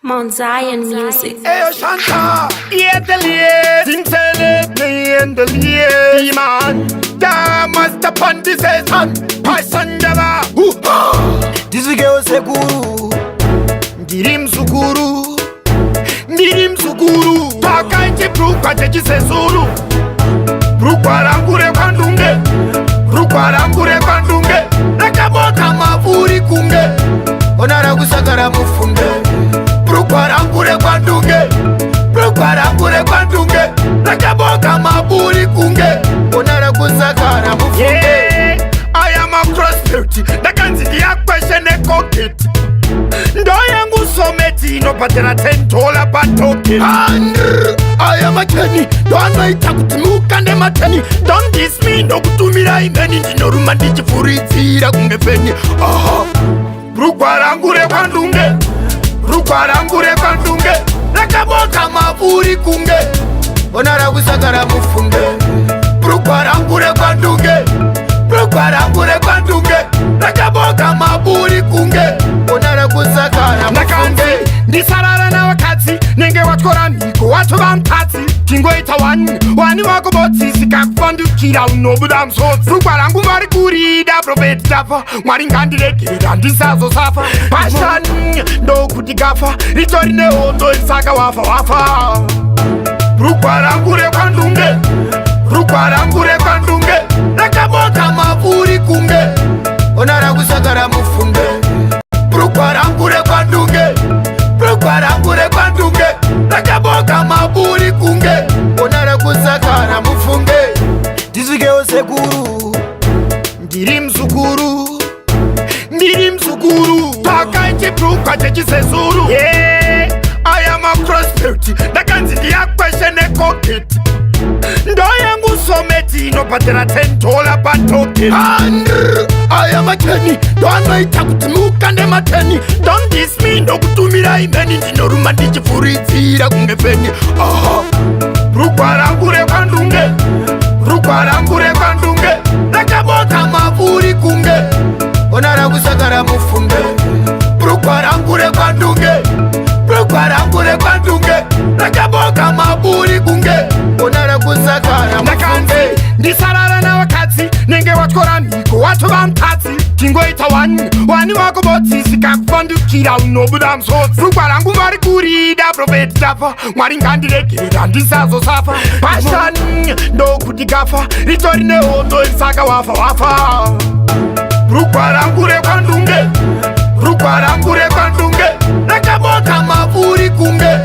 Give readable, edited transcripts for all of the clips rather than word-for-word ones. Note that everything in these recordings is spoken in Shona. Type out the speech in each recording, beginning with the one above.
Mount Zion Music. Eyo Shanta, Yedelie, Zintele, Neendele, Iman, Da Master Pandisezan, Paisandava, Dizigeo Seguru, Ndirim Suguru, Takaiti Bruka Sezuru, Brukwarangure Kwandunge, Nakabota Mavuri Kunge, Onara Gusakara Mufunge, Brukwarangure Kwandunge, Nakaboka Maburi Kunge, Onara Gusakara Mufunge. Yeah, I am a cross-beauty, the guns in the question and cockpit. Ndoyangu someti no patera $10 patoke. I am a Kenny, don't wait up to look and them a Kenny. Don't diss me, no kutumira imeni, no romantic furitira kungepeni. Brukwarangure Kwandunge, Nakabota Maburi Kunge, Onara Gusakara Mufunge, Brukwarangure Kwandunge, Nakaboka Maburi Kunge, Onara Gusakara Nakanze, Nisarara na wakati, nenge watkora miko, watu bamtati. Kingo ita wani wako boti, sika kufandu kira unobuda msoti. Brukwarangu mwari kurida, profeti dafa, mwari ngandile kira, ndisazo safa. Pashan, ndo kutigafa, ritorine ondo isaka wafa. Brukwarangure Kwandunge, Nakabota Maburi Kunge, Onara Gusakara Mufunge, Brukwarangure Kwandunge, Nakaboka Maburi Kunge, Onara Gusakara Mufunge. Dizigeo Seguru, Ndirim Suguru, Takaiti Bruka Sezuru. Yeah, I am a cross-beauty, the guns in the question and cockpit. Ndoyangu someti no patera $10 patoke. I am a Kenny, don't wait up to look and them a Kenny. Don't diss me, no kutumira imeni, no romantic furitira kungepeni. Brukwarangure Kwandunge, Nakabota Maburi Kunge, Onara Gusakara Mufunge, Brukwarangure Kwandunge, Nakaboka Maburi Kunge, Onara Gusakara Nakanze, Nisarara na wakati, nenge watkora miko, watu bamtati. Kingo ita wani wako boti, sika kufandu kira unobuda msoti. Brukwarangu mwari kurida, profeti dafa, mwari ngandile kira, ndisazo safa. Pashan, ndo kutigafa, ritorine ondo isaka wafa. Brukwarangure Kwandunge, Nakabota Maburi Kunge,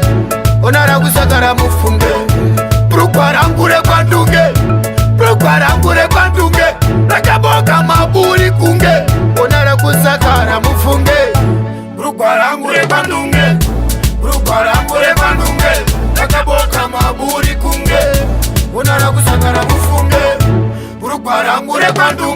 Onara Gusakara Mufunge, Brukwarangure Kwandunge, Nakaboka Maburi Kunge, Onara Gusakara Mufunge, Brukwarangure Kwandunge, Nakaboka Maburi Kunge, Onara Gusakara Mufunge, Brukwarangure Kwandunge.